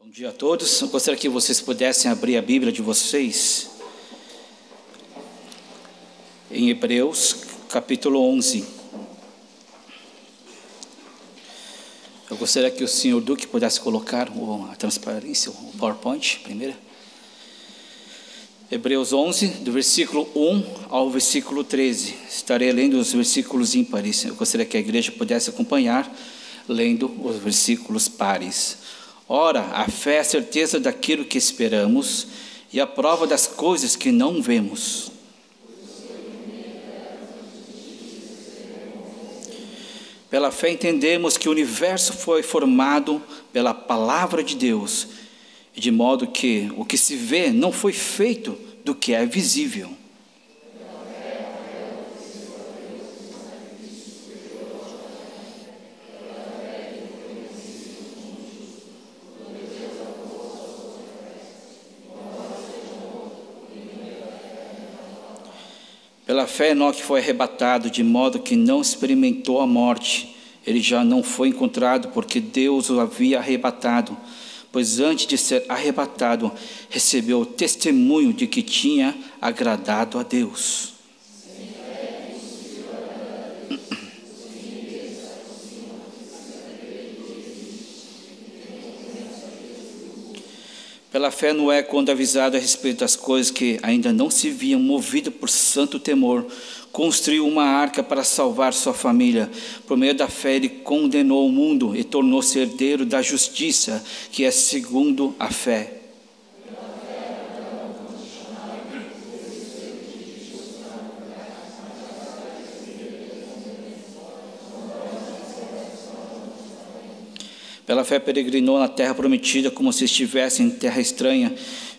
Bom dia a todos. Eu gostaria que vocês pudessem abrir a Bíblia de vocês em Hebreus, capítulo 11. Eu gostaria que o senhor Duque pudesse colocar a transparência, o PowerPoint primeiro. Hebreus 11, do versículo 1 ao versículo 13. Estarei lendo os versículos ímpares. Eu gostaria que a igreja pudesse acompanhar, lendo os versículos pares. Ora, a fé é a certeza daquilo que esperamos e a prova das coisas que não vemos. Pela fé entendemos que o universo foi formado pela palavra de Deus, de modo que o que se vê não foi feito do que é visível. Pela fé, Enoque foi arrebatado, de modo que não experimentou a morte. Ele já não foi encontrado, porque Deus o havia arrebatado. Pois antes de ser arrebatado, recebeu o testemunho de que tinha agradado a Deus. Pela fé, Noé, quando avisado a respeito das coisas que ainda não se viam, movido por santo temor, construiu uma arca para salvar sua família. Por meio da fé, ele condenou o mundo e tornou-se herdeiro da justiça, que é segundo a fé. Pela fé peregrinou na terra prometida, como se estivesse em terra estranha.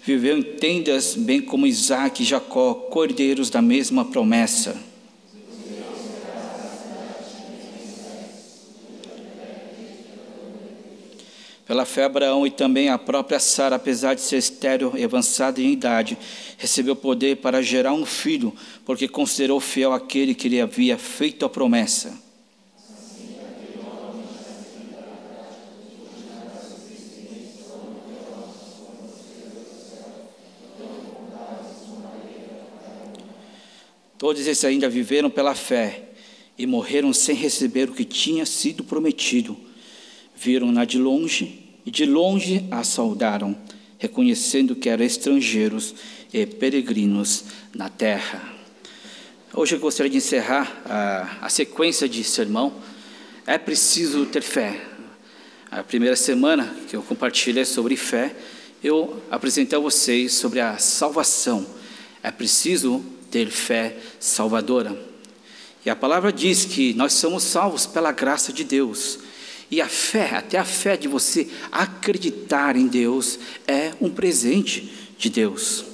Viveu em tendas, bem como Isaque e Jacó, cordeiros da mesma promessa. Pela fé, Abraão e também a própria Sara, apesar de ser estéril e avançada em idade, recebeu poder para gerar um filho, porque considerou fiel aquele que lhe havia feito a promessa. Todos esses ainda viveram pela fé e morreram sem receber o que tinha sido prometido. Viram-na de longe e de longe a saudaram, reconhecendo que eram estrangeiros e peregrinos na terra. Hoje eu gostaria de encerrar a sequência de sermão. É preciso ter fé. A primeira semana que eu compartilhei sobre fé, eu apresentei a vocês sobre a salvação. É preciso ter fé salvadora. E a palavra diz que nós somos salvos pela graça de Deus. E a fé, até a fé de você acreditar em Deus, é um presente de Deus.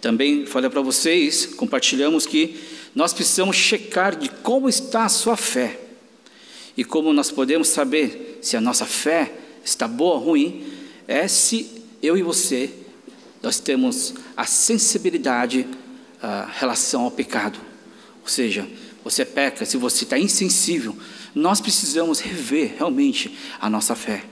Também falei para vocês, compartilhamos que nós precisamos checar de como está a sua fé. E como nós podemos saber se a nossa fé está boa ou ruim, é se eu e você, nós temos a sensibilidade relação ao pecado. Ou seja, você peca, se você está insensível, nós precisamos rever realmente a nossa fé.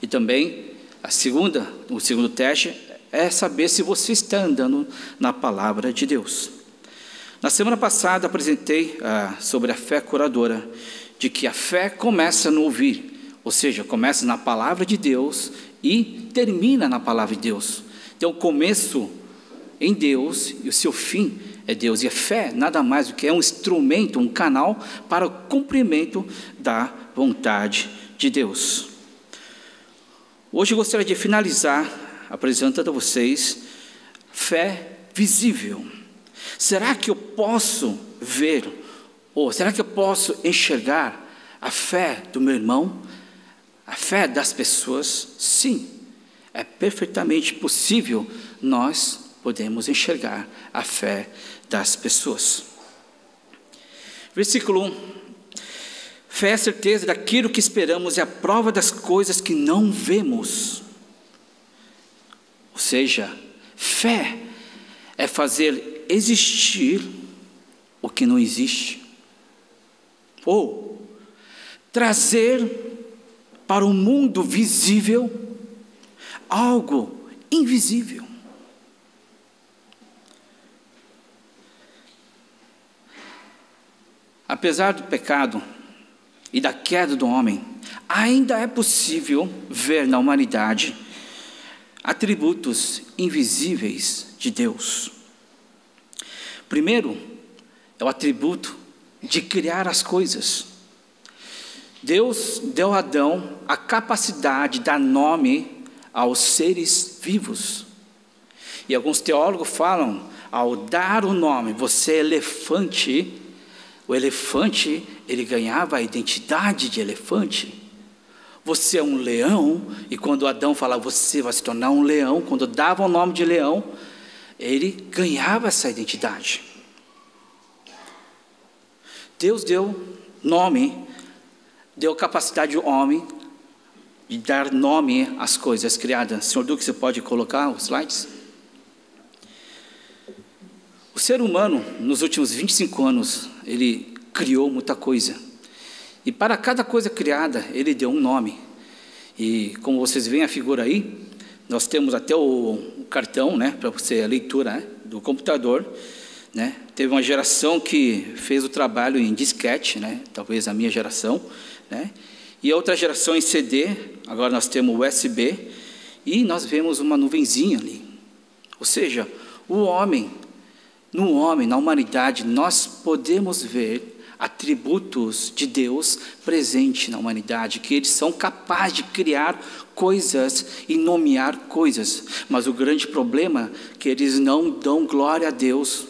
E também o segundo teste é saber se você está andando na palavra de Deus. Na semana passada apresentei sobre a fé curadora, de que a fé começa no ouvir, ou seja, começa na palavra de Deus e termina na palavra de Deus. Então o começo em Deus e o seu fim é Deus. E a fé nada mais do que é um instrumento, um canal para o cumprimento da vontade de Deus. Hoje eu gostaria de finalizar apresentando a vocês fé visível. Será que eu posso ver, ou será que eu posso enxergar a fé do meu irmão, a fé das pessoas? Sim, é perfeitamente possível. Nós podemos enxergar a fé das pessoas. Versículo 1. Fé é a certeza daquilo que esperamos e a prova das coisas que não vemos. Ou seja, fé é fazer existir o que não existe. Ou trazer para o mundo visível algo invisível. Apesar do pecado e da queda do homem, ainda é possível ver na humanidade atributos invisíveis de Deus. Primeiro, é o atributo de criar as coisas. Deus deu a Adão a capacidade de dar nome aos seres vivos. E alguns teólogos falam, ao dar o nome, você é elefante, o elefante, ele ganhava a identidade de elefante. Você é um leão, e quando Adão falava, você vai se tornar um leão, quando dava o nome de leão, ele ganhava essa identidade. Deus deu nome, deu capacidade ao homem de dar nome às coisas criadas. Senhor Duque, você pode colocar os slides? O ser humano, nos últimos 25 anos, ele criou muita coisa. E para cada coisa criada, ele deu um nome. E como vocês veem a figura aí, nós temos até o cartão, né, para você, a leitura, né, do computador, né? Teve uma geração que fez o trabalho em disquete, né, talvez a minha geração, né? E a outra geração em CD, agora nós temos USB, e nós vemos uma nuvenzinha ali. Ou seja, no homem, na humanidade, nós podemos ver atributos de Deus presentes na humanidade, que eles são capazes de criar coisas e nomear coisas, mas o grande problema é que eles não dão glória a Deus,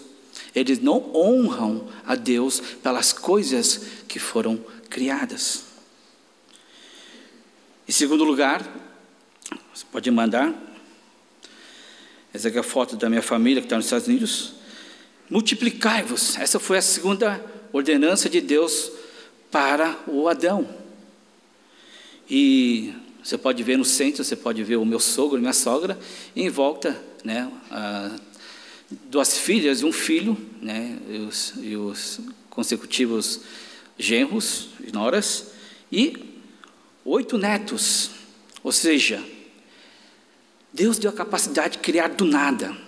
eles não honram a Deus pelas coisas que foram criadas. Em segundo lugar, você pode mandar, essa aqui é a foto da minha família que está nos Estados Unidos. Multiplicai-vos, essa foi a segunda ordenança de Deus para o Adão. E você pode ver no centro, você pode ver o meu sogro e minha sogra, e em volta, né, duas filhas e um filho, né, e os consecutivos genros e noras, e 8 netos. Ou seja, Deus deu a capacidade de criar do nada.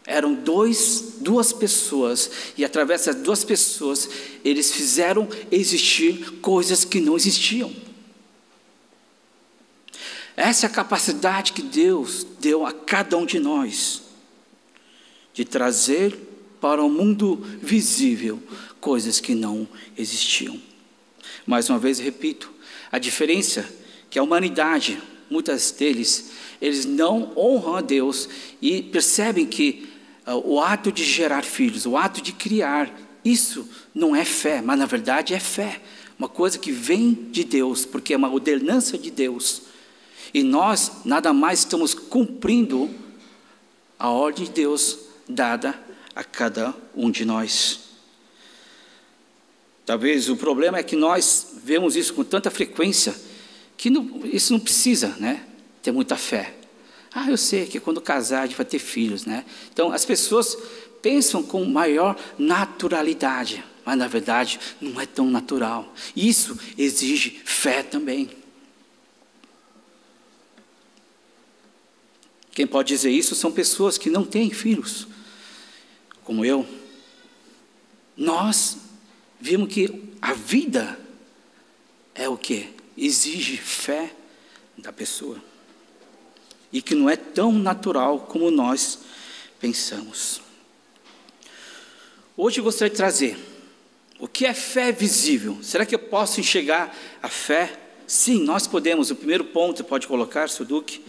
Eram duas pessoas, e através das 2 pessoas, eles fizeram existir coisas que não existiam. Essa é a capacidade que Deus deu a cada um de nós, de trazer para o mundo visível coisas que não existiam. Mais uma vez, repito, a diferença é que a humanidade, muitas deles, eles não honram a Deus e percebem que o ato de gerar filhos, o ato de criar, isso não é fé, mas na verdade é fé. Uma coisa que vem de Deus, porque é uma ordenança de Deus. E nós nada mais estamos cumprindo a ordem de Deus dada a cada um de nós. Talvez o problema é que nós vemos isso com tanta frequência, que isso não precisa, né, ter muita fé. Eu sei que quando casar a gente vai ter filhos, né? Então as pessoas pensam com maior naturalidade, mas na verdade não é tão natural. Isso exige fé também. Quem pode dizer isso são pessoas que não têm filhos, como eu. Nós vimos que a vida é o que? Exige fé da pessoa. E que não é tão natural como nós pensamos. Hoje eu gostaria de trazer o que é fé visível. Será que eu posso enxergar a fé? Sim, nós podemos. O primeiro ponto, pode colocar, Sr. Duque.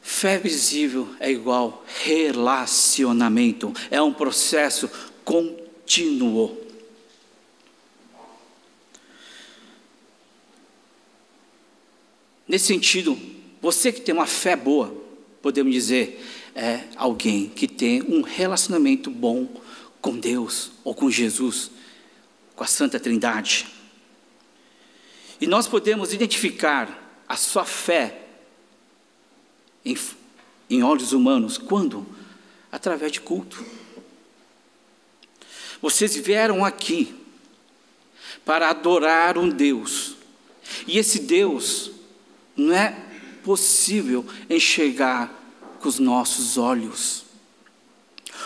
Fé visível é igual relacionamento. É um processo contínuo. Nesse sentido, você que tem uma fé boa, podemos dizer, é alguém que tem um relacionamento bom com Deus ou com Jesus, com a Santa Trindade. E nós podemos identificar a sua fé em olhos humanos, quando? Através de culto. Vocês vieram aqui para adorar um Deus, e esse Deus não é possível enxergar com os nossos olhos.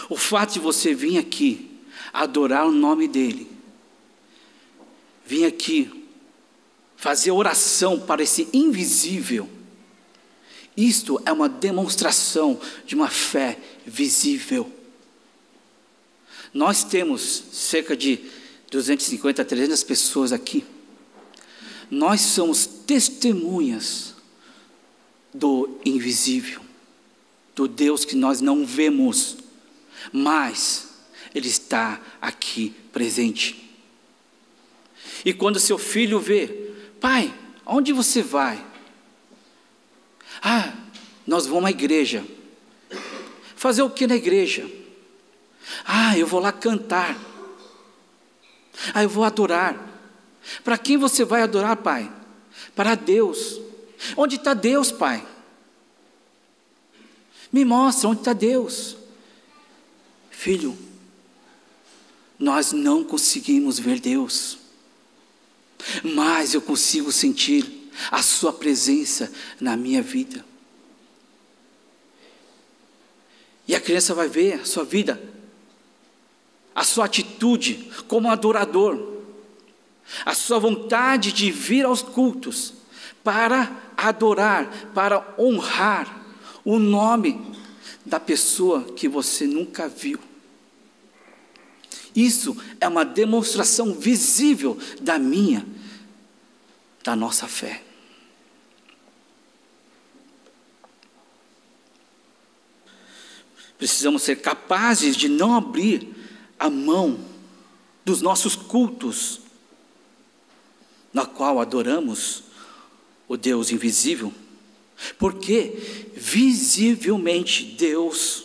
O fato de você vir aqui adorar o nome dEle, vir aqui fazer oração para esse invisível, isto é uma demonstração de uma fé visível. Nós temos cerca de 250 a 300 pessoas aqui. Nós somos testemunhas do invisível, do Deus que nós não vemos, mas Ele está aqui presente. E quando seu filho vê: pai, onde você vai? Ah, nós vamos à igreja. Fazer o que na igreja? Ah, eu vou lá cantar. Ah, eu vou adorar. Para quem você vai adorar, pai? Para Deus. Onde está Deus, pai? Me mostra onde está Deus. Filho, nós não conseguimos ver Deus, mas eu consigo sentir a sua presença na minha vida. E a criança vai ver a sua vida, a sua atitude como adorador, a sua vontade de vir aos cultos para adorar, para honrar o nome da pessoa que você nunca viu. Isso é uma demonstração visível da nossa fé. Precisamos ser capazes de não abrir a mão dos nossos cultos, na qual adoramos o Deus invisível, porque visivelmente Deus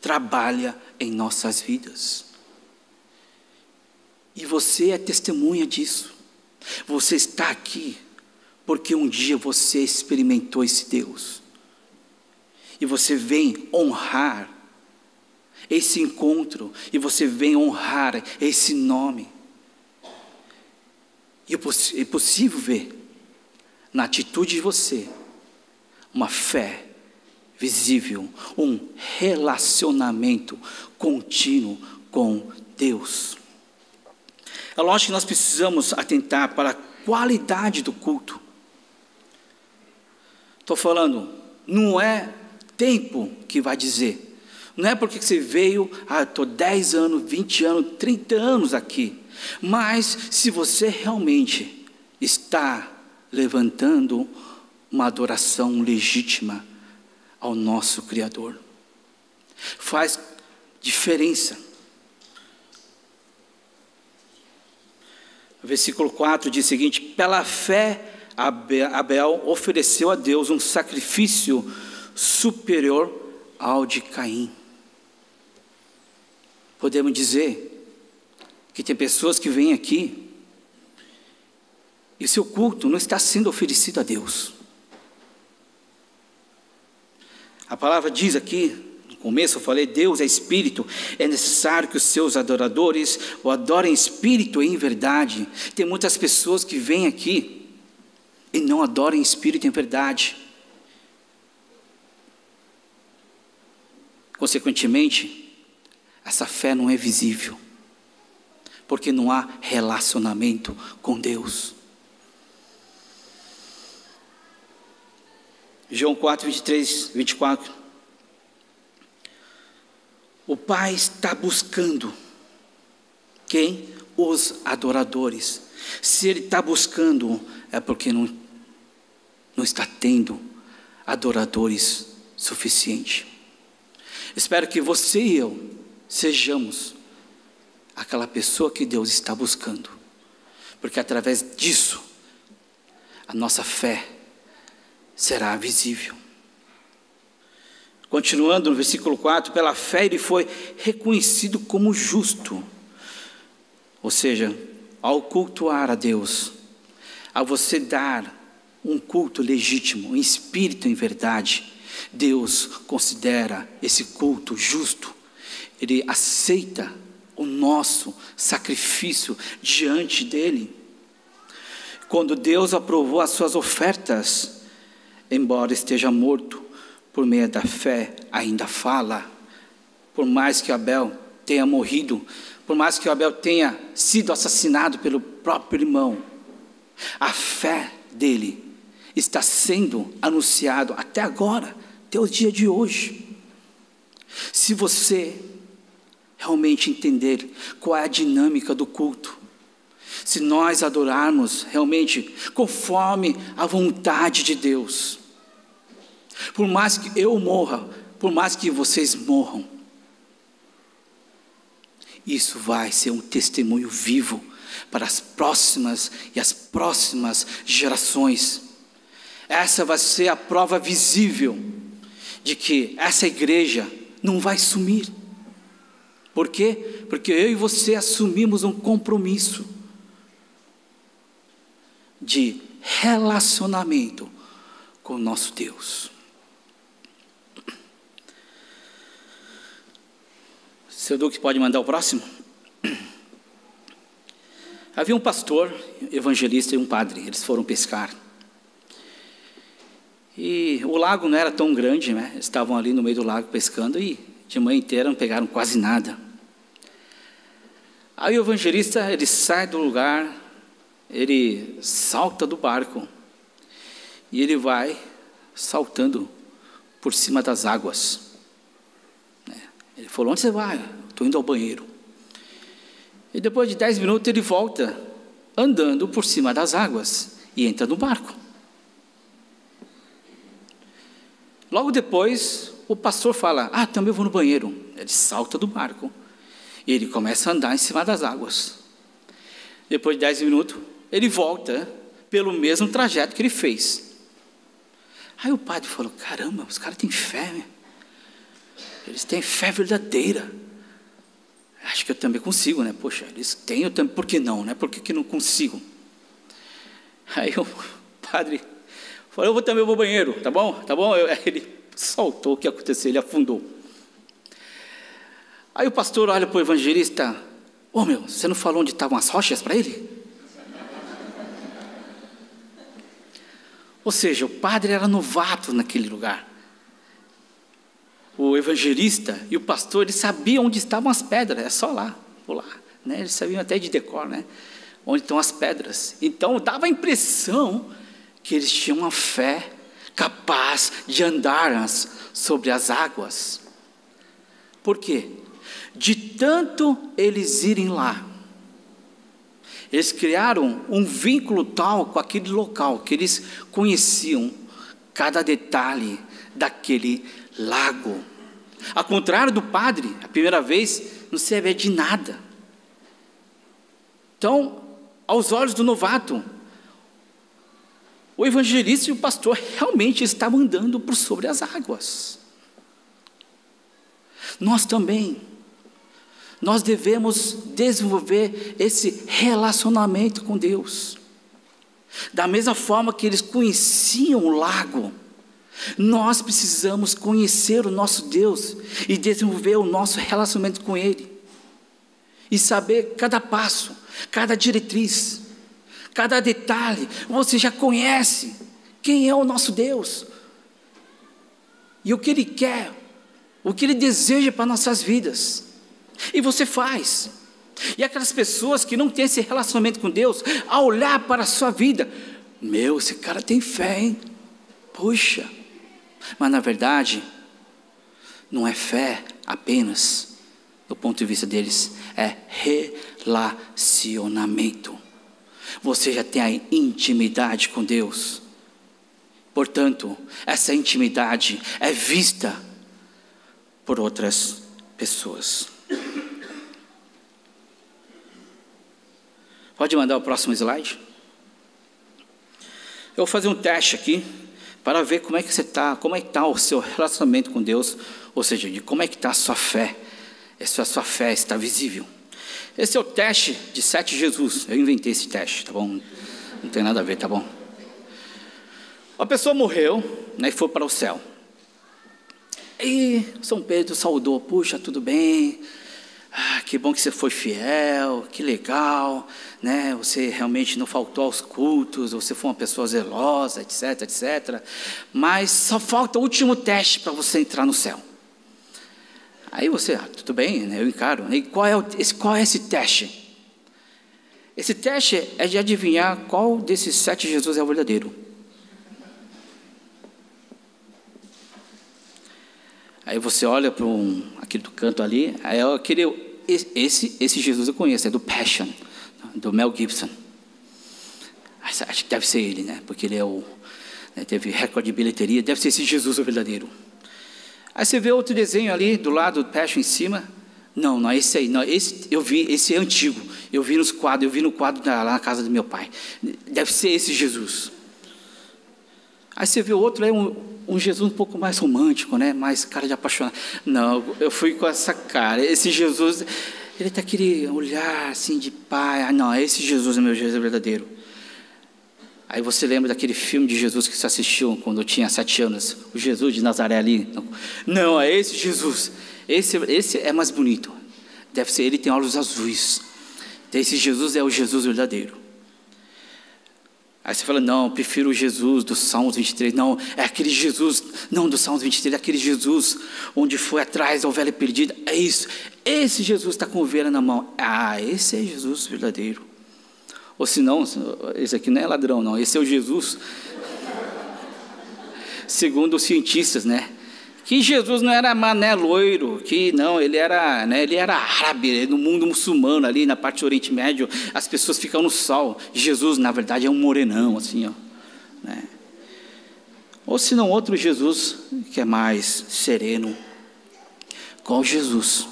trabalha em nossas vidas. E você é testemunha disso. Você está aqui porque um dia você experimentou esse Deus. E você vem honrar esse encontro, e você vem honrar esse nome. E é possível ver na atitude de você uma fé visível, um relacionamento contínuo com Deus. É lógico que nós precisamos atentar para a qualidade do culto. Estou falando, não é tempo que vai dizer. Não é porque você veio, estou 10 anos, 20 anos, 30 anos aqui. Mas se você realmente está levantando uma adoração legítima ao nosso Criador, faz diferença. O versículo 4 diz o seguinte: pela fé Abel ofereceu a Deus um sacrifício superior ao de Caim. Podemos dizer que tem pessoas que vêm aqui e o seu culto não está sendo oferecido a Deus. A palavra diz aqui, no começo eu falei, Deus é espírito, é necessário que os seus adoradores o adorem em espírito e em verdade. Tem muitas pessoas que vêm aqui e não adoram em espírito e em verdade. Consequentemente, essa fé não é visível, porque não há relacionamento com Deus. João 4, 23, 24. O Pai está buscando quem? Os adoradores. Se Ele está buscando, é porque não está tendo adoradores suficientes. Espero que você e eu sejamos aquela pessoa que Deus está buscando, porque através disso a nossa fé será visível. Continuando no versículo 4, pela fé ele foi reconhecido como justo. Ou seja, ao cultuar a Deus, ao você dar um culto legítimo, em espírito e em verdade, Deus considera esse culto justo. Ele aceita o nosso sacrifício diante dele. Quando Deus aprovou as suas ofertas, embora esteja morto, por meio da fé ainda fala. Por mais que Abel tenha morrido, por mais que Abel tenha sido assassinado pelo próprio irmão, a fé dele está sendo anunciado até agora, até o dia de hoje. Se você realmente entender qual é a dinâmica do culto, se nós adorarmos realmente conforme a vontade de Deus, por mais que eu morra, por mais que vocês morram, isso vai ser um testemunho vivo para as próximas e as próximas gerações. Essa vai ser a prova visível de que essa igreja não vai sumir. Por quê? Porque eu e você assumimos um compromisso de relacionamento com o nosso Deus. Seu Duque pode mandar o próximo? Havia um pastor, evangelista e um padre. Eles foram pescar. E o lago não era tão grande, né? Eles estavam ali no meio do lago pescando e de manhã inteira não pegaram quase nada. Aí o evangelista, ele sai do lugar, ele salta do barco e ele vai saltando por cima das águas. Ele falou: onde você vai? Estou indo ao banheiro. E depois de 10 minutos ele volta andando por cima das águas e entra no barco. Logo depois o pastor fala: também vou no banheiro. Ele salta do barco e ele começa a andar em cima das águas. Depois de 10 minutos ele volta pelo mesmo trajeto que ele fez. Aí o padre falou: caramba, os caras têm fé, né? Eles têm fé verdadeira. Acho que eu também consigo, né? Poxa, eles têm, eu também, por que não, né? Por que não consigo? Aí o padre falou: eu também vou ao banheiro, tá bom? Tá bom? Ele soltou, o que aconteceu? Ele afundou. Aí o pastor olha para o evangelista: você não falou onde estavam as rochas para ele? Ou seja, o padre era novato naquele lugar. O evangelista e o pastor, eles sabiam onde estavam as pedras, é só lá, vou lá, né? Eles sabiam até de decor, né? Onde estão as pedras. Então dava a impressão que eles tinham uma fé capaz de andar sobre as águas. Por quê? De tanto eles irem lá, eles criaram um vínculo tal com aquele local, que eles conheciam cada detalhe daquele lago. Ao contrário do padre, a primeira vez não servia de nada. Então, aos olhos do novato, o evangelista e o pastor realmente estavam andando por sobre as águas. Nós também, nós devemos desenvolver esse relacionamento com Deus. Da mesma forma que eles conheciam o lago, nós precisamos conhecer o nosso Deus e desenvolver o nosso relacionamento com Ele. E saber cada passo, cada diretriz, cada detalhe. Você já conhece quem é o nosso Deus. E o que Ele quer, o que Ele deseja para nossas vidas. E você faz. E aquelas pessoas que não têm esse relacionamento com Deus, ao olhar para a sua vida: esse cara tem fé, hein? Puxa. Mas na verdade, não é fé apenas, do ponto de vista deles, é relacionamento. Você já tem a intimidade com Deus. Portanto, essa intimidade é vista por outras pessoas. Pode mandar o próximo slide? Eu vou fazer um teste aqui para ver como é que você está, como é que está o seu relacionamento com Deus, ou seja, de como é que está a sua fé, se a sua fé está visível. Esse é o teste de 7 Jesus, eu inventei esse teste, tá bom? Não tem nada a ver, tá bom? A pessoa morreu, né, e foi para o céu. E São Pedro saudou: puxa, tudo bem, que bom que você foi fiel, que legal, né? Você realmente não faltou aos cultos, você foi uma pessoa zelosa, etc, etc. Mas só falta o último teste para você entrar no céu. Aí você, tudo bem, né? Eu encaro. E qual é esse teste? Esse teste é de adivinhar qual desses 7 Jesus é o verdadeiro. Aí você olha para aquele do canto ali, aí esse Jesus eu conheço, é do Passion, do Mel Gibson. Acho que deve ser ele, né? Porque ele teve recorde de bilheteria, deve ser esse Jesus o verdadeiro. Aí você vê outro desenho ali, do lado do Passion em cima. Não é esse aí, não, esse eu vi, esse é antigo. Eu vi nos quadros, eu vi no quadro lá na casa do meu pai. Deve ser esse Jesus. Aí você vê o outro, é um Jesus um pouco mais romântico, né? Mais cara de apaixonado. Não, eu fui com essa cara. Esse Jesus, ele tem aquele olhar assim de pai. Não, esse Jesus é meu Jesus verdadeiro. Aí você lembra daquele filme de Jesus que você assistiu quando eu tinha 7 anos? O Jesus de Nazaré ali. Não, é esse Jesus. Esse é mais bonito. Deve ser, ele tem olhos azuis. Esse Jesus é o Jesus verdadeiro. Aí você fala, não, eu prefiro o Jesus do Salmos 23. Não, é aquele Jesus, não do Salmos 23, é aquele Jesus onde foi atrás da ovelha perdida. É isso, esse Jesus está com a ovelha na mão. Esse é Jesus verdadeiro. Ou se não, esse aqui não é ladrão, não. Esse é o Jesus, segundo os cientistas, né? Que Jesus não era mané loiro, que não, ele era árabe, no mundo muçulmano ali, na parte do Oriente Médio, as pessoas ficam no sol. Jesus, na verdade, é um morenão, assim, ó, né? Ou se não, outro Jesus, que é mais sereno. Qual Jesus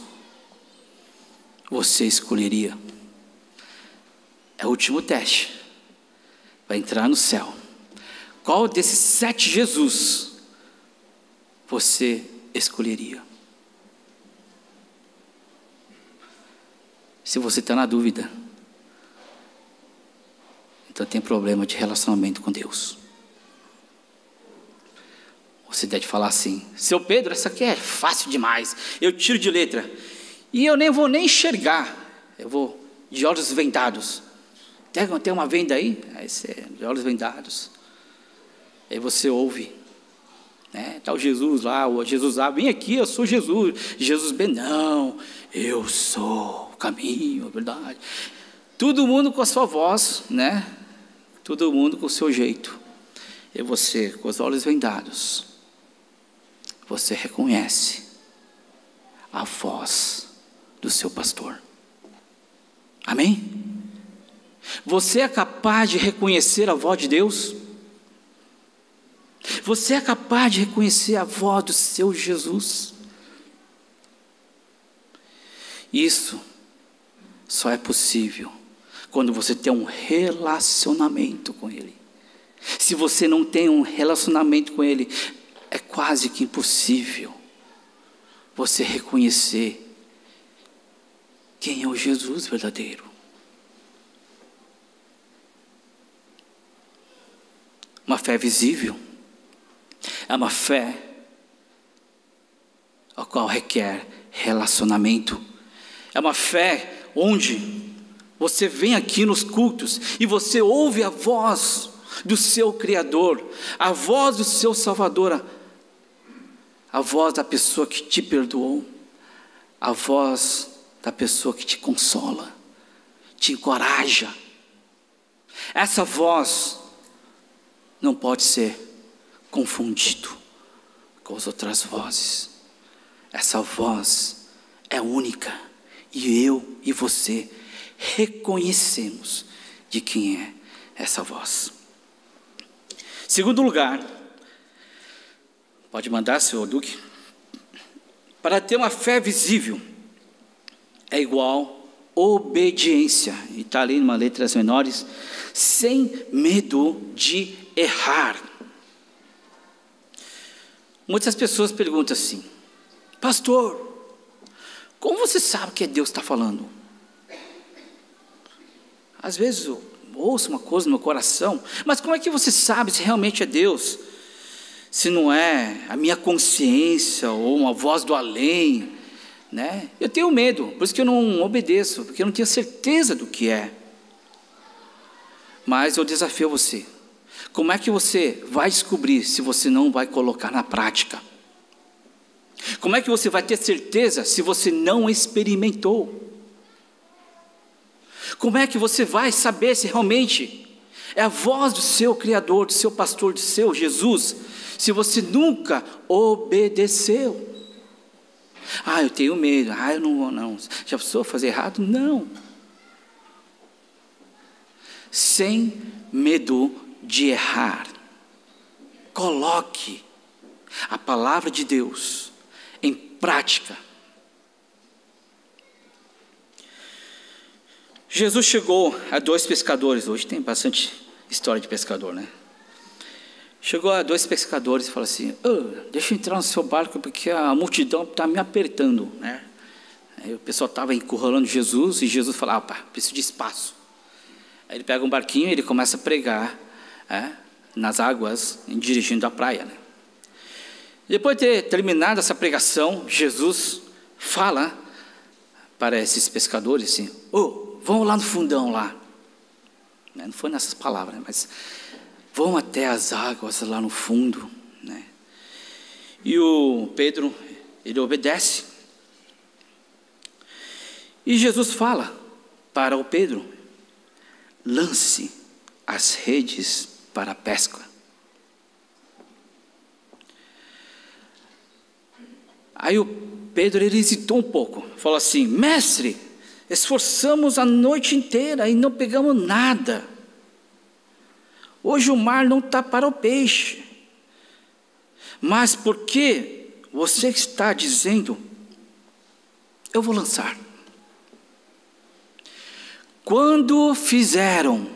você escolheria? É o último teste, vai entrar no céu. Qual desses 7 Jesus você escolheria? Se você está na dúvida, então tem problema de relacionamento com Deus. Você deve falar assim, seu Pedro, essa aqui é fácil demais, eu tiro de letra, e eu nem vou nem enxergar, eu vou de olhos vendados. Tem uma venda aí? Aí você, de olhos vendados. Aí você ouve, né? Tá o Jesus lá, vem aqui, eu sou Jesus. Jesus bem, não, eu sou o caminho, a verdade. Todo mundo com a sua voz, né? Todo mundo com o seu jeito. E você, com os olhos vendados, você reconhece a voz do seu pastor. Amém? Você é capaz de reconhecer a voz de Deus? Você é capaz de reconhecer a voz do seu Jesus? Isso só é possível quando você tem um relacionamento com Ele. Se você não tem um relacionamento com Ele, é quase que impossível você reconhecer quem é o Jesus verdadeiro. Uma fé visível é uma fé a qual requer relacionamento. É uma fé onde você vem aqui nos cultos e você ouve a voz do seu Criador, a voz do seu Salvador, a voz da pessoa que te perdoou, a voz da pessoa que te consola, te encoraja. Essa voz não pode ser confundido com as outras vozes. Essa voz é única e eu e você reconhecemos de quem é essa voz. Segundo lugar, pode mandar, senhor Duque. Para ter uma fé visível é igual obediência, e está ali em uma letras menores, sem medo de errar. Muitas pessoas perguntam assim, pastor, como você sabe que é Deus que está falando? Às vezes eu ouço uma coisa no meu coração, mas como é que você sabe se realmente é Deus? Se não é a minha consciência ou uma voz do além, né? Eu tenho medo, por isso que eu não obedeço, porque eu não tenho certeza do que é. Mas eu desafio você. Como é que você vai descobrir se você não vai colocar na prática? Como é que você vai ter certeza se você não experimentou? Como é que você vai saber se realmente é a voz do seu Criador, do seu pastor, do seu Jesus, se você nunca obedeceu? Ah, eu tenho medo. Ah, eu não vou não. Já precisou fazer errado? Não. Sem medo de errar, coloque a palavra de Deus em prática. Jesus chegou a 2 pescadores. Hoje tem bastante história de pescador, né? Chegou a 2 pescadores e falou assim: deixa eu entrar no seu barco porque a multidão está me apertando, né? Aí o pessoal estava encurralando Jesus e Jesus falava: preciso de espaço. Aí ele pega um barquinho e ele começa a pregar nas águas, dirigindo a praia, né? Depois de ter terminado essa pregação, Jesus fala para esses pescadores assim: vamos lá no fundão lá. Não foi nessas palavras, mas vão até as águas lá no fundo, né? E o Pedro, ele obedece. E Jesus fala para o Pedro: lance as redes para a pesca. Aí o Pedro, ele hesitou um pouco, falou assim: mestre, esforçamos a noite inteira e não pegamos nada. Hoje o mar não está para o peixe. Mas por que você está dizendo, eu vou lançar? Quando fizeram,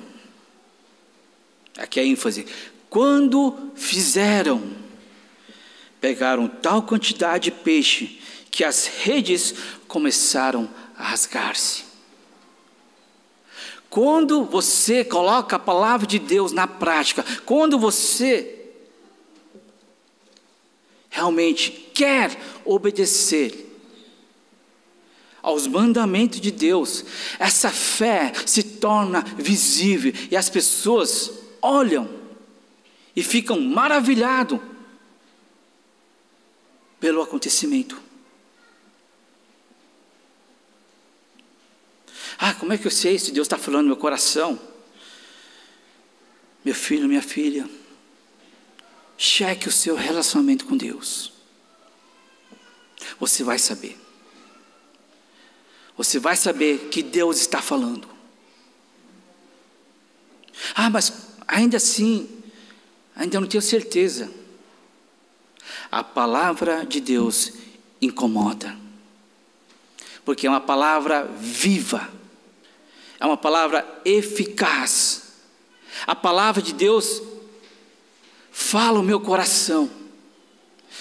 aqui é a ênfase, quando fizeram, pegaram tal quantidade de peixe que as redes começaram a rasgar-se. Quando você coloca a palavra de Deus na prática, quando você realmente quer obedecer aos mandamentos de Deus, essa fé se torna visível e as pessoas olham e ficam maravilhados pelo acontecimento. Como é que eu sei se Deus está falando no meu coração? Meu filho, minha filha, cheque o seu relacionamento com Deus. Você vai saber. Você vai saber que Deus está falando. Mas ainda assim, ainda não tenho certeza. A palavra de Deus incomoda, porque é uma palavra viva, é uma palavra eficaz. A palavra de Deus fala o meu coração.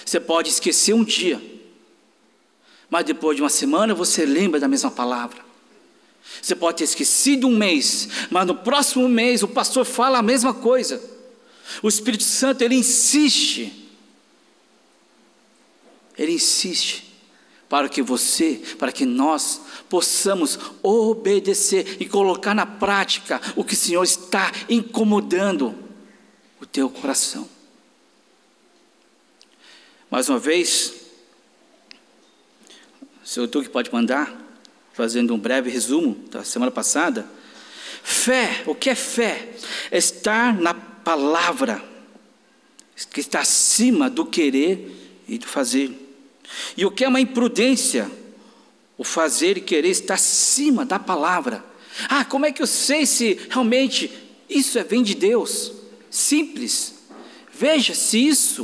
Você pode esquecer um dia, mas depois de uma semana você lembra da mesma palavra. Você pode ter esquecido um mês, mas no próximo mês o pastor fala a mesma coisa. O Espírito Santo, ele insiste para que nós possamos obedecer e colocar na prática o que o Senhor está incomodando o teu coração. Mais uma vez, o Senhor que pode mandar, fazendo um breve resumo da semana passada. Fé, o que é fé? É estar na palavra, que está acima do querer e do fazer. E o que é uma imprudência? O fazer e querer está acima da palavra. Como é que eu sei se realmente isso vem de Deus? Simples. Veja se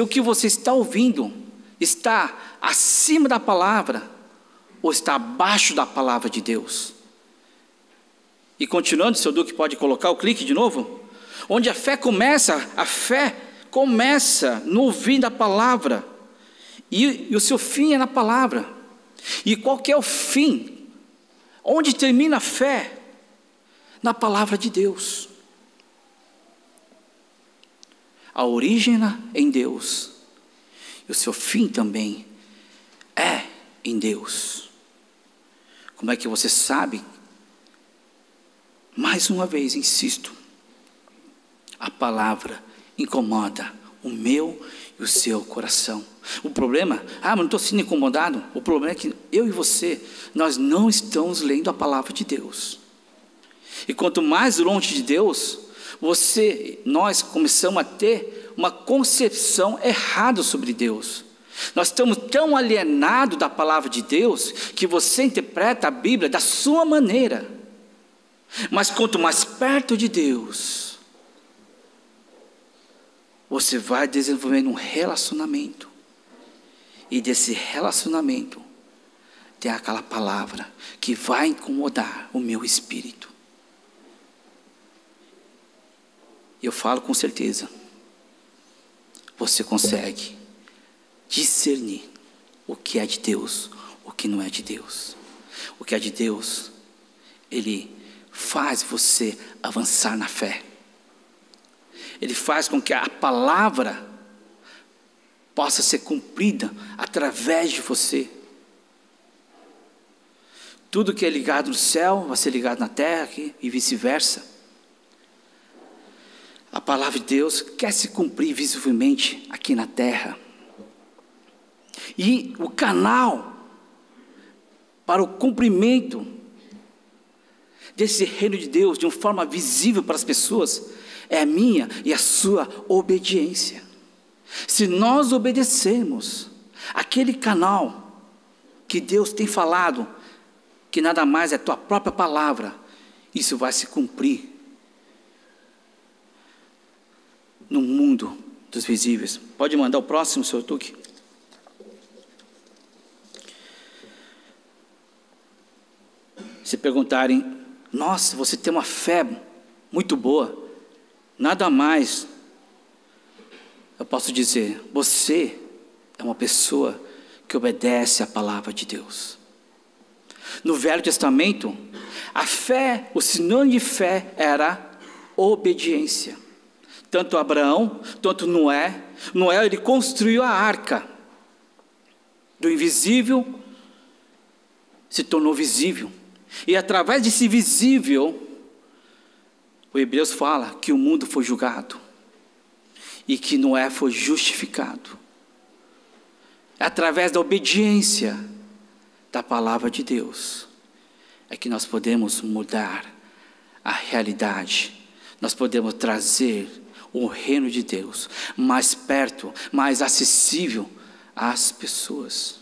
o que você está ouvindo está acima da palavra ou está abaixo da palavra de Deus. E continuando, seu Duque pode colocar o clique de novo? Onde a fé começa no ouvir da palavra. E o seu fim é na palavra. E qual que é o fim? Onde termina a fé? Na palavra de Deus. A origem em Deus. E o seu fim também é em Deus. Como é que você sabe? Mais uma vez, insisto, a palavra incomoda o meu e o seu coração. O problema, mas não estou sendo incomodado. O problema é que eu e você, nós não estamos lendo a palavra de Deus. E quanto mais longe de Deus, nós começamos a ter uma concepção errada sobre Deus. Nós estamos tão alienados da palavra de Deus, que você interpreta a Bíblia da sua maneira. Mas quanto mais perto de Deus, você vai desenvolvendo um relacionamento. E desse relacionamento, tem aquela palavra que vai incomodar o meu espírito. Eu falo com certeza, você consegue discernir o que é de Deus, o que não é de Deus. O que é de Deus, Ele faz você avançar na fé. Ele faz com que a palavra possa ser cumprida através de você. Tudo que é ligado no céu vai ser ligado na terra aqui, e vice-versa. A palavra de Deus quer se cumprir visivelmente aqui na terra. E o canal para o cumprimento desse reino de Deus de uma forma visível para as pessoas é a minha e a sua obediência. Se nós obedecermos aquele canal que Deus tem falado, que nada mais é a tua própria palavra, isso vai se cumprir no mundo dos visíveis. Pode mandar o próximo, Sr. Tuque. Se perguntarem, nossa, você tem uma fé muito boa, nada mais, eu posso dizer, você é uma pessoa que obedece à palavra de Deus. No Velho Testamento, a fé, o sinônimo de fé era obediência. Tanto Abraão, tanto Noé, ele construiu a arca, do invisível se tornou visível, e através desse visível, o Hebreus fala que o mundo foi julgado, e que Noé foi justificado, através da obediência da palavra de Deus, é que nós podemos mudar a realidade, nós podemos trazer o reino de Deus mais perto, mais acessível às pessoas.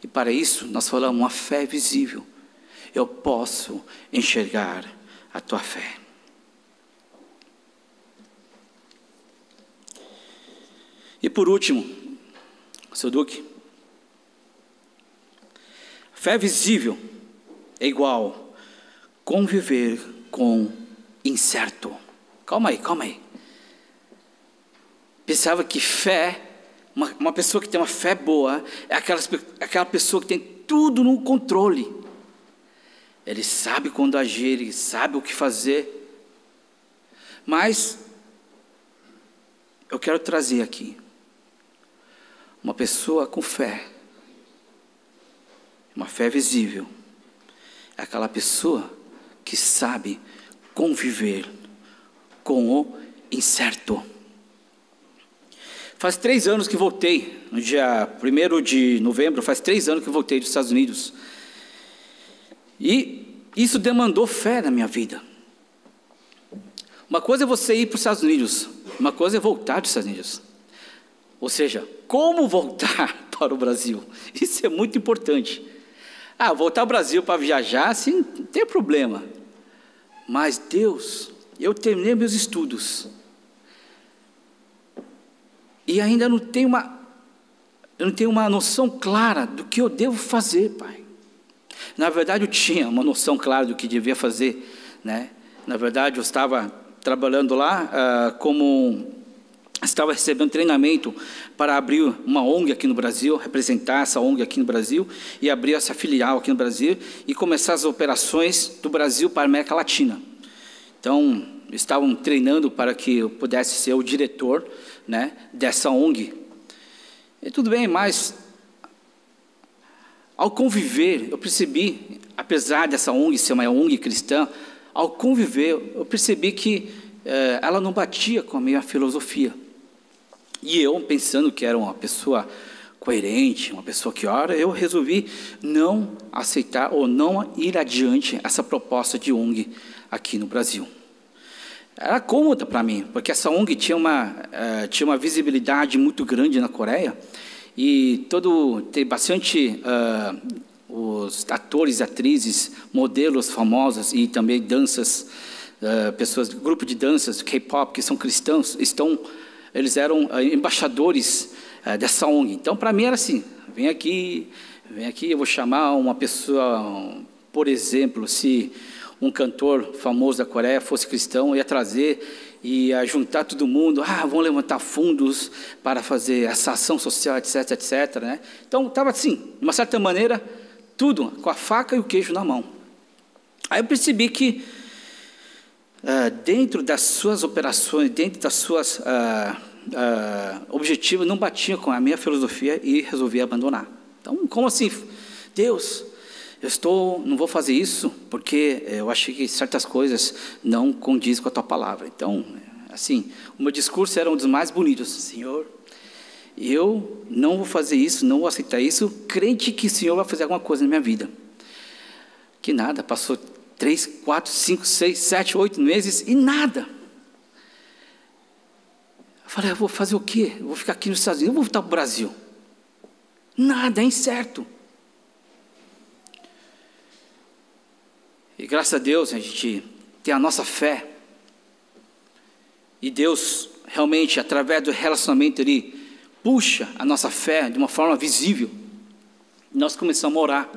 E para isso nós falamos uma fé visível. Eu posso enxergar a tua fé. E por último, Sr. Duque, fé visível é igual conviver com incerto. Calma aí. Pensava que fé, uma pessoa que tem uma fé boa, é aquela pessoa que tem tudo no controle. Ele sabe quando agir, ele sabe o que fazer. Mas eu quero trazer aqui uma pessoa com fé, uma fé visível, é aquela pessoa que sabe conviver com o incerto. Faz 3 anos que voltei, no dia 1º de novembro, faz 3 anos que voltei dos Estados Unidos. E isso demandou fé na minha vida. Uma coisa é você ir para os Estados Unidos, uma coisa é voltar dos Estados Unidos. Ou seja, como voltar para o Brasil? Isso é muito importante. Voltar ao Brasil para viajar, assim, não tem problema. Mas Deus, eu terminei meus estudos. E ainda não tenho uma noção clara do que eu devo fazer, Pai. Na verdade, eu tinha uma noção clara do que devia fazer, né? Na verdade, eu estava trabalhando lá estava recebendo treinamento para abrir uma ONG aqui no Brasil, representar essa ONG aqui no Brasil, e abrir essa filial aqui no Brasil, e começar as operações do Brasil para a América Latina. Então, estavam treinando para que eu pudesse ser o diretor, né, dessa ONG. E tudo bem, mas ao conviver, eu percebi, apesar dessa ONG ser uma ONG cristã, ao conviver, eu percebi que ela não batia com a minha filosofia. E eu, pensando que era uma pessoa coerente, uma pessoa que ora, eu resolvi não aceitar ou não ir adiante essa proposta de ONG aqui no Brasil. Era cômoda para mim, porque essa ONG tinha uma visibilidade muito grande na Coreia, e tem bastante os atores, atrizes, modelos famosos e também danças, grupo de danças, K-pop, que são cristãos, eles eram embaixadores dessa ONG. Então, para mim era assim, vem aqui, eu vou chamar uma pessoa, por exemplo, se um cantor famoso da Coreia fosse cristão, ia trazer, ia juntar todo mundo, vão levantar fundos para fazer essa ação social, etc, etc, né? Então, estava assim, de uma certa maneira, tudo com a faca e o queijo na mão. Aí eu percebi que, dentro das suas operações, dentro das suas objetivos, não batia com a minha filosofia e resolvi abandonar. Então, como assim? Deus, não vou fazer isso porque eu achei que certas coisas não condizem com a tua palavra. Então, assim, o meu discurso era um dos mais bonitos. Senhor, eu não vou fazer isso, não vou aceitar isso, crente que o Senhor vai fazer alguma coisa na minha vida. Que nada, passou 3, 4, 5, 6, 7, 8 meses e nada. Eu falei, eu vou fazer o quê? Eu vou ficar aqui nos Estados Unidos, eu vou voltar para o Brasil. Nada, é incerto. E graças a Deus, a gente tem a nossa fé. E Deus, realmente, através do relacionamento, Ele puxa a nossa fé de uma forma visível. Nós começamos a orar.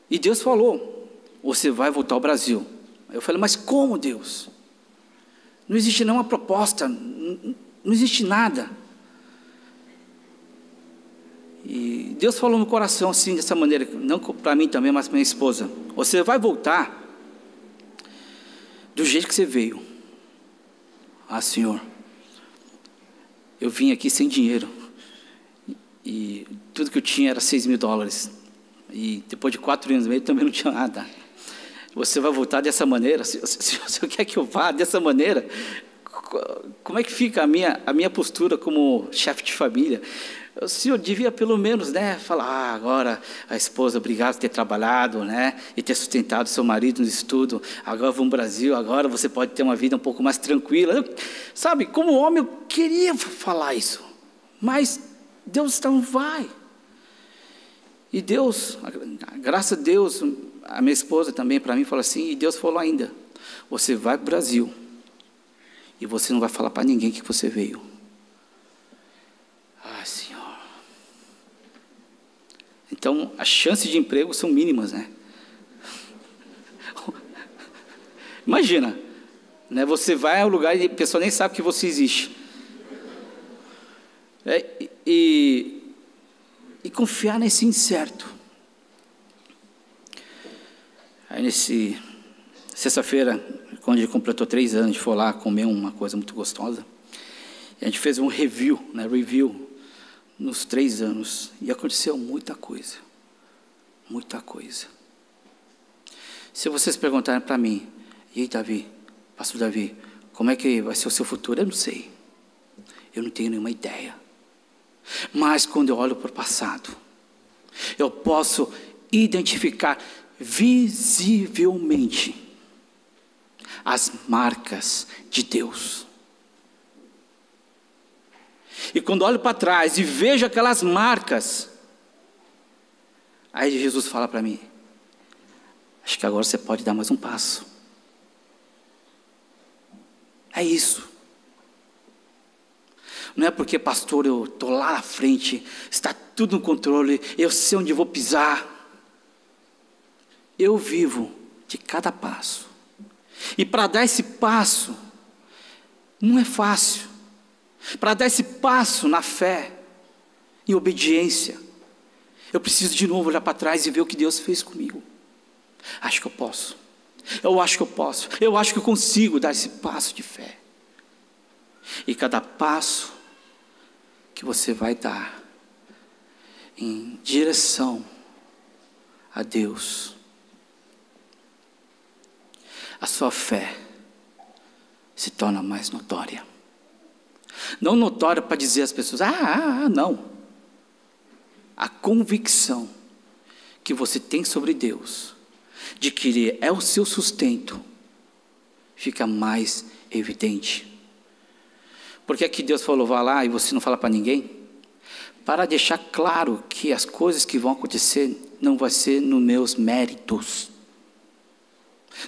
E Deus falou, você vai voltar ao Brasil. Eu falei, mas como, Deus? Não existe nenhuma proposta, não existe nada. E Deus falou no coração assim, dessa maneira, não para mim também, mas para minha esposa. Você vai voltar do jeito que você veio. Senhor, eu vim aqui sem dinheiro. E tudo que eu tinha era $6.000. E depois de 4 anos e meio também não tinha nada. Você vai voltar dessa maneira? Se você quer que eu vá dessa maneira, como é que fica a minha postura como chefe de família? O senhor devia pelo menos, né, falar, agora a esposa, obrigado por ter trabalhado, né, e ter sustentado seu marido no estudo, agora vamos ao Brasil, agora você pode ter uma vida um pouco mais tranquila. Sabe, como homem eu queria falar isso, mas Deus não vai. E Deus, graças a Deus, a minha esposa também para mim falou assim, e Deus falou ainda, você vai para o Brasil, e você não vai falar para ninguém que você veio. Senhor. Então, as chances de emprego são mínimas, né? Imagina, né? Você vai a um lugar e a pessoa nem sabe que você existe. E confiar nesse incerto. Aí, sexta-feira, quando ele completou 3 anos, a gente foi lá comer uma coisa muito gostosa. E a gente fez um review nos 3 anos, e aconteceu muita coisa, se vocês perguntarem para mim, e aí Davi, pastor Davi, como é que vai ser o seu futuro? Eu não sei, eu não tenho nenhuma ideia, mas quando eu olho para o passado, eu posso identificar visivelmente as marcas de Deus. E quando olho para trás e vejo aquelas marcas, aí Jesus fala para mim, acho que agora você pode dar mais um passo. É isso. Não é porque, pastor, eu estou lá na frente, está tudo no controle, eu sei onde vou pisar. Eu vivo de cada passo. E para dar esse passo, não é fácil. Para dar esse passo na fé, em obediência, eu preciso de novo olhar para trás e ver o que Deus fez comigo. Acho que eu posso. Eu acho que eu posso. Eu acho que eu consigo dar esse passo de fé. E cada passo que você vai dar, em direção a Deus, a sua fé se torna mais notória. Não notória para dizer às pessoas, não. A convicção que você tem sobre Deus, de que Ele é o seu sustento, fica mais evidente. Porque é que Deus falou, vá lá e você não fala para ninguém? Para deixar claro que as coisas que vão acontecer não vai ser nos meus méritos.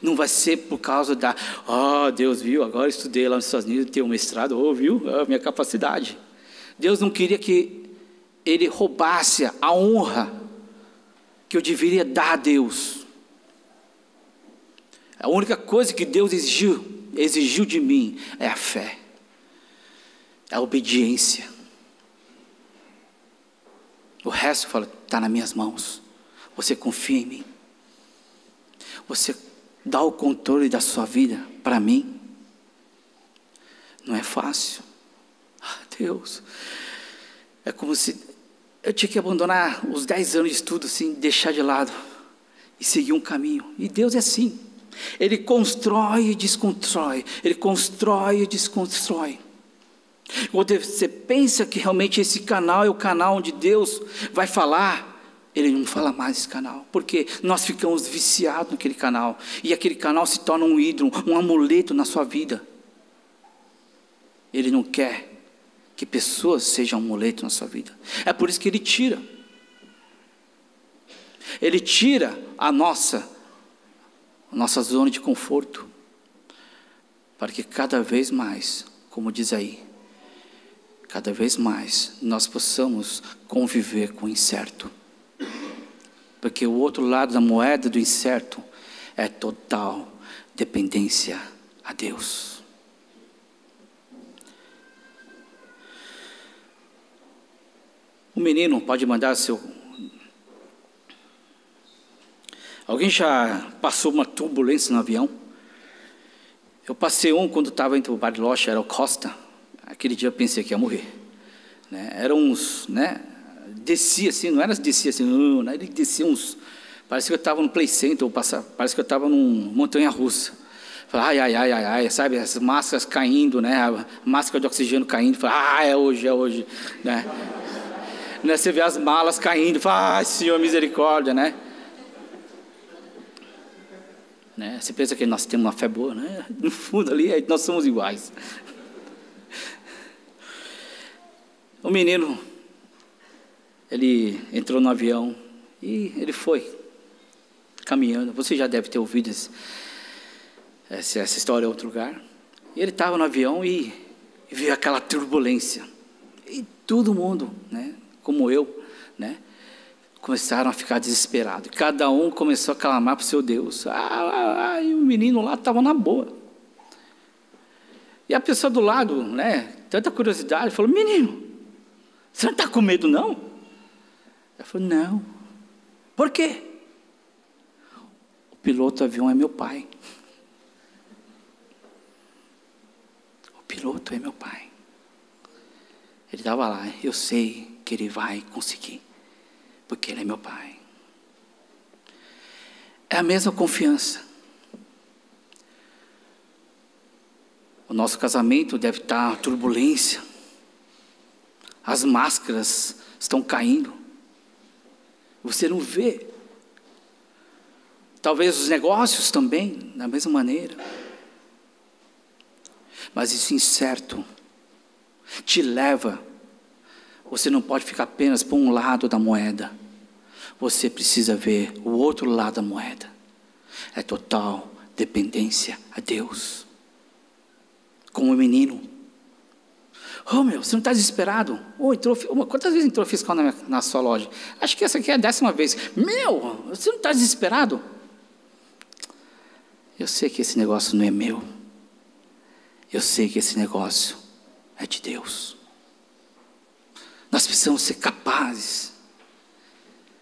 Não vai ser por causa da, Deus viu, agora estudei lá nos Estados Unidos, tenho um mestrado, viu, a minha capacidade. Deus não queria que Ele roubasse a honra que eu deveria dar a Deus. A única coisa que Deus exigiu de mim é a fé, é a obediência. O resto, fala, está nas minhas mãos. Você confia em mim. Você dá o controle da sua vida para mim. Não é fácil. Deus, é como se eu tinha que abandonar os 10 anos de estudo, assim, deixar de lado e seguir um caminho. E Deus é assim. Ele constrói e desconstrói. Ele constrói e desconstrói. Quando você pensa que realmente esse canal é o canal onde Deus vai falar, Ele não fala mais esse canal, porque nós ficamos viciados naquele canal, e aquele canal se torna um ídolo, um amuleto na sua vida. Ele não quer que pessoas sejam um amuleto na sua vida. É por isso que Ele tira a nossa zona de conforto, para que cada vez mais, como diz aí, cada vez mais nós possamos conviver com o incerto. Porque o outro lado da moeda do incerto é total dependência a Deus. O menino pode mandar seu... Alguém já passou uma turbulência no avião? Eu passei quando estava entre o Bariloche, era o Costa. Aquele dia eu pensei que ia morrer, né? Eram uns, né? Descia assim, não era descia assim, não, ele descia uns, parece que eu estava no Play Center, parece que eu estava num montanha-russa. Falei, ai, sabe, as máscaras caindo, né? A máscara de oxigênio caindo, falei, é hoje, né? Você vê as malas caindo, fala, Senhor, misericórdia, né? Você pensa que nós temos uma fé boa, né? No fundo ali, nós somos iguais. O menino, ele entrou no avião e ele foi caminhando. Você já deve ter ouvido essa história em outro lugar. E ele estava no avião e veio aquela turbulência. E todo mundo, né, como eu, né, começaram a ficar desesperados. Cada um começou a clamar para o seu Deus. E o menino lá estava na boa. E a pessoa do lado, né, tanta curiosidade, falou, menino, você não está com medo, não? Ela falou, não. Por quê? O piloto do avião é meu pai. O piloto é meu pai. Ele estava lá, eu sei que ele vai conseguir, porque ele é meu pai. É a mesma confiança. O nosso casamento deve estar turbulência. As máscaras estão caindo. Você não vê. Talvez os negócios também, da mesma maneira. Mas isso incerto te leva. Você não pode ficar apenas por um lado da moeda. Você precisa ver o outro lado da moeda. É total dependência a Deus. Como o menino. Você não está desesperado? Quantas vezes entrou fiscal na sua loja? Acho que essa aqui é a 10ª vez. Você não está desesperado? Eu sei que esse negócio não é meu. Eu sei que esse negócio é de Deus. Nós precisamos ser capazes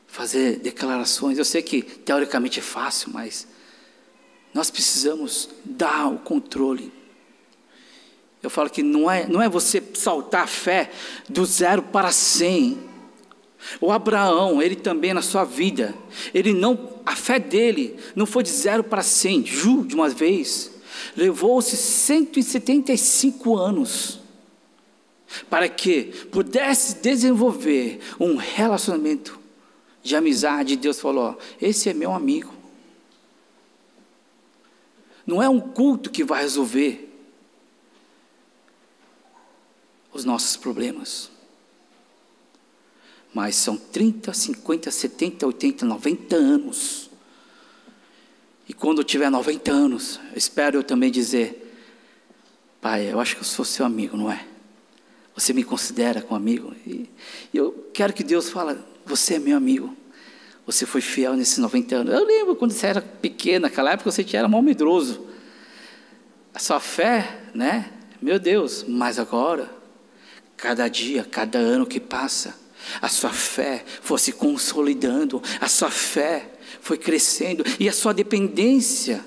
de fazer declarações. Eu sei que teoricamente é fácil, mas nós precisamos dar o controle. Eu falo que não é você saltar a fé do 0 para 100. O Abraão, ele também na sua vida, a fé dele não foi de 0 para 100, de uma vez. Levou-se 175 anos para que pudesse desenvolver um relacionamento de amizade. Deus falou: esse é meu amigo. Não é um culto que vai resolver os nossos problemas, mas são 30, 50, 70, 80, 90 anos. E quando eu tiver 90 anos, espero eu também dizer: Pai, eu acho que eu sou seu amigo, não é? Você me considera como amigo? E eu quero que Deus fale: você é meu amigo. Você foi fiel nesses 90 anos. Eu lembro quando você era pequeno, naquela época você era mal medroso. A sua fé, né? Meu Deus, mas agora, cada dia, cada ano que passa, a sua fé foi se consolidando, a sua fé foi crescendo, e a sua dependência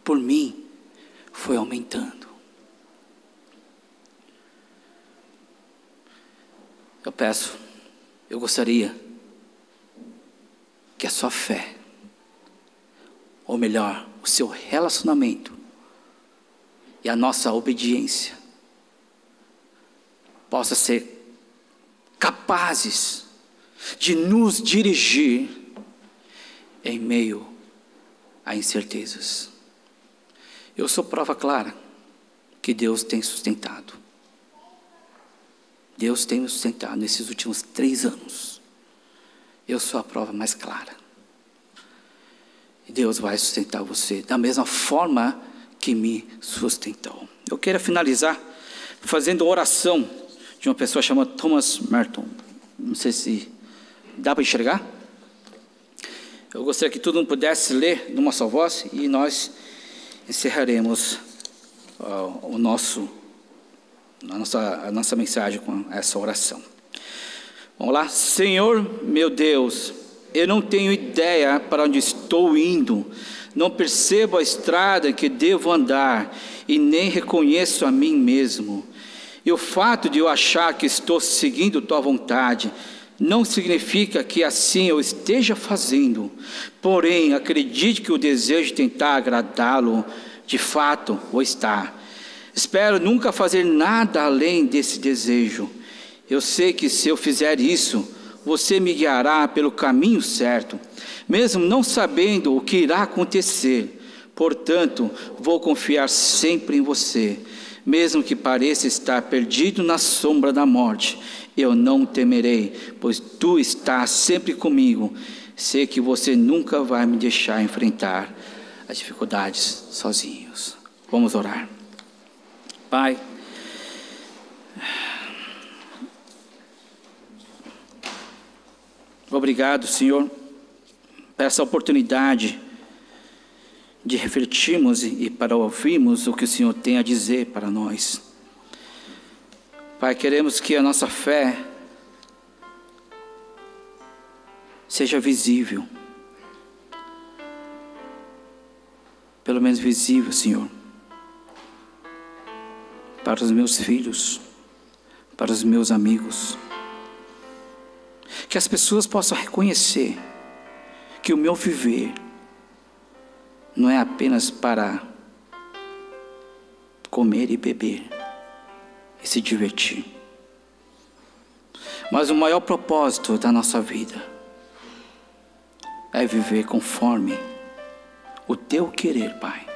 por mim foi aumentando. Eu gostaria que a sua fé, ou melhor, o seu relacionamento e a nossa obediência possa ser capazes de nos dirigir em meio a incertezas. Eu sou prova clara que Deus tem sustentado. Deus tem me sustentado nesses últimos 3 anos. Eu sou a prova mais clara. E Deus vai sustentar você da mesma forma que me sustentou. Eu quero finalizar fazendo oração de uma pessoa chamada Thomas Merton. Não sei se dá para enxergar. Eu gostaria que todo mundo pudesse ler numa só voz e nós encerraremos a nossa mensagem com essa oração. Vamos lá. Senhor meu Deus, eu não tenho ideia para onde estou indo, não percebo a estrada que devo andar e nem reconheço a mim mesmo. E o fato de eu achar que estou seguindo tua vontade não significa que assim eu esteja fazendo. Porém, acredite que o desejo de tentar agradá-lo de fato o está. Espero nunca fazer nada além desse desejo. Eu sei que se eu fizer isso, você me guiará pelo caminho certo, mesmo não sabendo o que irá acontecer. Portanto, vou confiar sempre em você. Mesmo que pareça estar perdido na sombra da morte, eu não temerei, pois tu estás sempre comigo. Sei que você nunca vai me deixar enfrentar as dificuldades sozinhos. Vamos orar. Pai, obrigado, Senhor, por essa oportunidade de refletirmos e para ouvirmos o que o Senhor tem a dizer para nós. Pai, queremos que a nossa fé seja visível, pelo menos visível, Senhor, para os meus filhos, para os meus amigos. Que as pessoas possam reconhecer que o meu viver não é apenas para comer e beber e se divertir, mas o maior propósito da nossa vida é viver conforme o teu querer, Pai.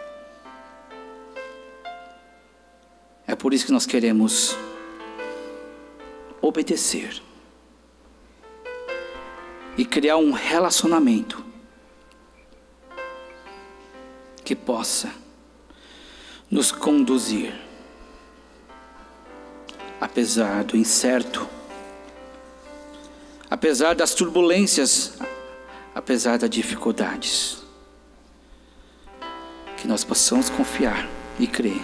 É por isso que nós queremos obedecer e criar um relacionamento que possa nos conduzir, apesar do incerto, apesar das turbulências, apesar das dificuldades, que nós possamos confiar e crer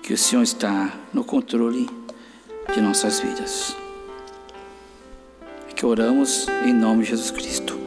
que o Senhor está no controle de nossas vidas. É que oramos em nome de Jesus Cristo.